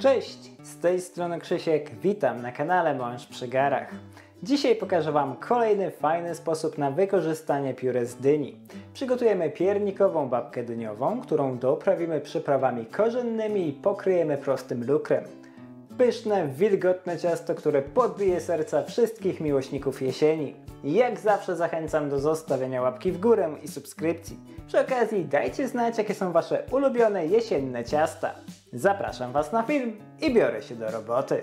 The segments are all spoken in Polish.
Cześć, z tej strony Krzysiek, witam na kanale Mąż przy garach. Dzisiaj pokażę Wam kolejny fajny sposób na wykorzystanie pióre z dyni. Przygotujemy piernikową babkę dyniową, którą doprawimy przyprawami korzennymi i pokryjemy prostym lukrem. Pyszne, wilgotne ciasto, które podbije serca wszystkich miłośników jesieni. Jak zawsze zachęcam do zostawienia łapki w górę i subskrypcji. Przy okazji dajcie znać, jakie są Wasze ulubione jesienne ciasta. Zapraszam Was na film i biorę się do roboty.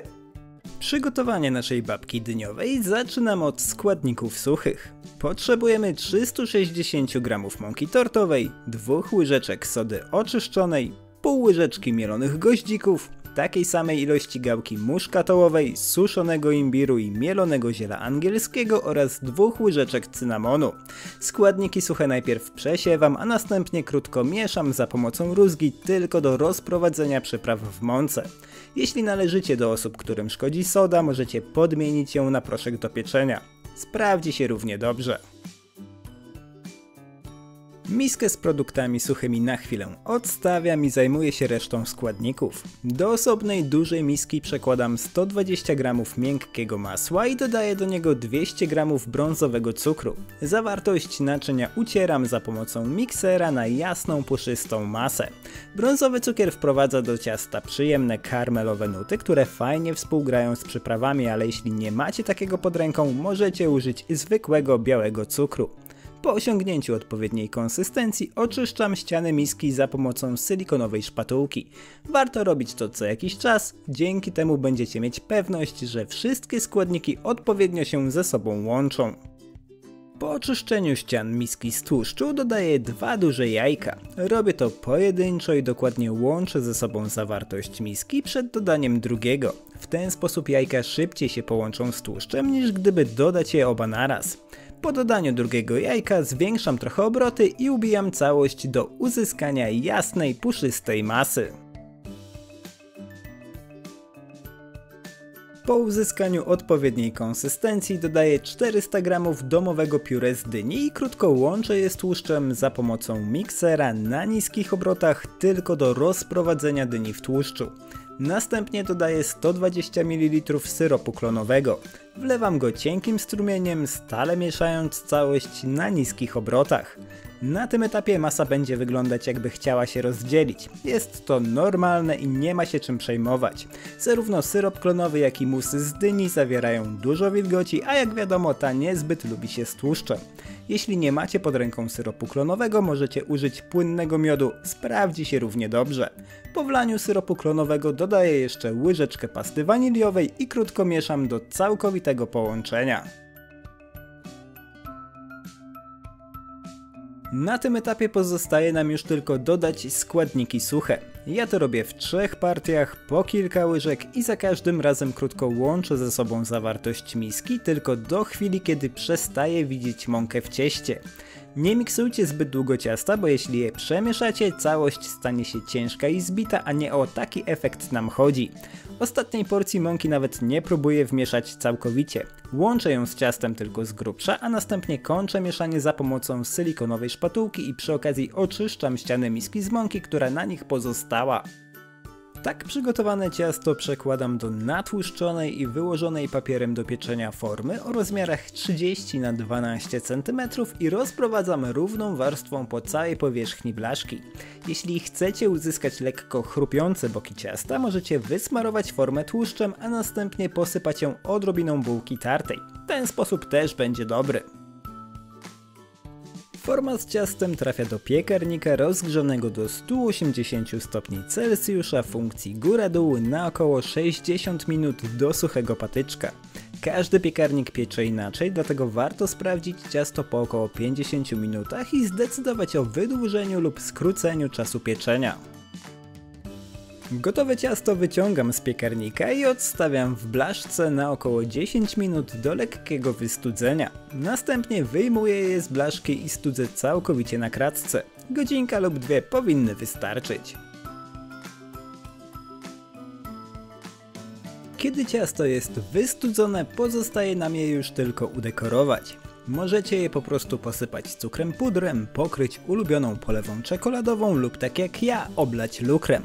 Przygotowanie naszej babki dyniowej zaczynamy od składników suchych. Potrzebujemy 360 g mąki tortowej, 2 łyżeczek sody oczyszczonej, pół łyżeczki mielonych goździków, takiej samej ilości gałki muszkatołowej, suszonego imbiru i mielonego ziela angielskiego oraz 2 łyżeczek cynamonu. Składniki suche najpierw przesiewam, a następnie krótko mieszam za pomocą rózgi tylko do rozprowadzenia przypraw w mące. Jeśli należycie do osób, którym szkodzi soda, możecie podmienić ją na proszek do pieczenia. Sprawdzi się równie dobrze. Miskę z produktami suchymi na chwilę odstawiam i zajmuję się resztą składników. Do osobnej dużej miski przekładam 120 g miękkiego masła i dodaję do niego 200 g brązowego cukru. Zawartość naczynia ucieram za pomocą miksera na jasną, puszystą masę. Brązowy cukier wprowadza do ciasta przyjemne karmelowe nuty, które fajnie współgrają z przyprawami, ale jeśli nie macie takiego pod ręką, możecie użyć zwykłego białego cukru. Po osiągnięciu odpowiedniej konsystencji oczyszczam ściany miski za pomocą silikonowej szpatułki. Warto robić to co jakiś czas, dzięki temu będziecie mieć pewność, że wszystkie składniki odpowiednio się ze sobą łączą. Po oczyszczeniu ścian miski z tłuszczu dodaję 2 duże jajka. Robię to pojedynczo i dokładnie łączę ze sobą zawartość miski przed dodaniem drugiego. W ten sposób jajka szybciej się połączą z tłuszczem niż gdyby dodać je oba naraz. Po dodaniu drugiego jajka zwiększam trochę obroty i ubijam całość do uzyskania jasnej, puszystej masy. Po uzyskaniu odpowiedniej konsystencji dodaję 400 g domowego pióre z dyni i krótko łączę je z tłuszczem za pomocą miksera na niskich obrotach tylko do rozprowadzenia dyni w tłuszczu. Następnie dodaję 120 ml syropu klonowego. Wlewam go cienkim strumieniem, stale mieszając całość na niskich obrotach. Na tym etapie masa będzie wyglądać, jakby chciała się rozdzielić. Jest to normalne i nie ma się czym przejmować. Zarówno syrop klonowy, jak i musy z dyni zawierają dużo wilgoci, a jak wiadomo ta niezbyt lubi się z tłuszczem. Jeśli nie macie pod ręką syropu klonowego, możecie użyć płynnego miodu, sprawdzi się równie dobrze. Po wlaniu syropu klonowego dodaję jeszcze łyżeczkę pasty waniliowej i krótko mieszam do całkowitego połączenia. Na tym etapie pozostaje nam już tylko dodać składniki suche. Ja to robię w 3 partiach, po kilka łyżek i za każdym razem krótko łączę ze sobą zawartość miski, tylko do chwili, kiedy przestaję widzieć mąkę w cieście. Nie miksujcie zbyt długo ciasta, bo jeśli je przemieszacie, całość stanie się ciężka i zbita, a nie o taki efekt nam chodzi. Ostatniej porcji mąki nawet nie próbuję wmieszać całkowicie. Łączę ją z ciastem tylko z grubsza, a następnie kończę mieszanie za pomocą silikonowej szpatułki i przy okazji oczyszczam ściany miski z mąki, która na nich pozostała. Tak przygotowane ciasto przekładam do natłuszczonej i wyłożonej papierem do pieczenia formy o rozmiarach 30 na 12 cm i rozprowadzam równą warstwą po całej powierzchni blaszki. Jeśli chcecie uzyskać lekko chrupiące boki ciasta, możecie wysmarować formę tłuszczem, a następnie posypać ją odrobiną bułki tartej. Ten sposób też będzie dobry. Forma z ciastem trafia do piekarnika rozgrzanego do 180 stopni Celsjusza w funkcji góra-dół na około 60 minut do suchego patyczka. Każdy piekarnik piecze inaczej, dlatego warto sprawdzić ciasto po około 50 minutach i zdecydować o wydłużeniu lub skróceniu czasu pieczenia. Gotowe ciasto wyciągam z piekarnika i odstawiam w blaszce na około 10 minut do lekkiego wystudzenia. Następnie wyjmuję je z blaszki i studzę całkowicie na kratce. Godzinka lub 2 powinny wystarczyć. Kiedy ciasto jest wystudzone, pozostaje nam je już tylko udekorować. Możecie je po prostu posypać cukrem pudrem, pokryć ulubioną polewą czekoladową lub tak jak ja oblać lukrem.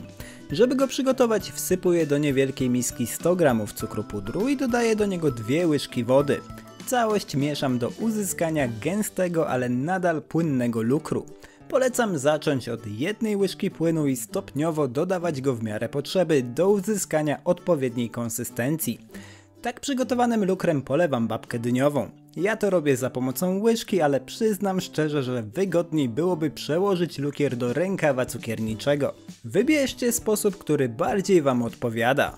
Żeby go przygotować, wsypuję do niewielkiej miski 100 g cukru pudru i dodaję do niego 2 łyżki wody. Całość mieszam do uzyskania gęstego, ale nadal płynnego lukru. Polecam zacząć od 1 łyżki płynu i stopniowo dodawać go w miarę potrzeby do uzyskania odpowiedniej konsystencji. Tak przygotowanym lukrem polewam babkę dyniową. Ja to robię za pomocą łyżki, ale przyznam szczerze, że wygodniej byłoby przełożyć lukier do rękawa cukierniczego. Wybierzcie sposób, który bardziej wam odpowiada.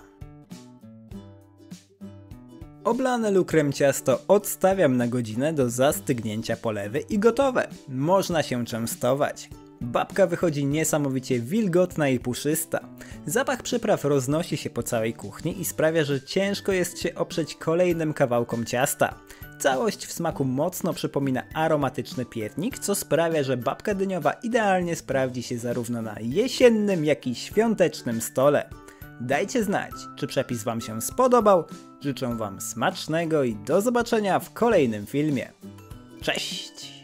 Oblane lukrem ciasto odstawiam na godzinę do zastygnięcia polewy i gotowe. Można się częstować. Babka wychodzi niesamowicie wilgotna i puszysta. Zapach przypraw roznosi się po całej kuchni i sprawia, że ciężko jest się oprzeć kolejnym kawałkom ciasta. Całość w smaku mocno przypomina aromatyczny piernik, co sprawia, że babka dyniowa idealnie sprawdzi się zarówno na jesiennym, jak i świątecznym stole. Dajcie znać, czy przepis wam się spodobał. Życzę wam smacznego i do zobaczenia w kolejnym filmie. Cześć!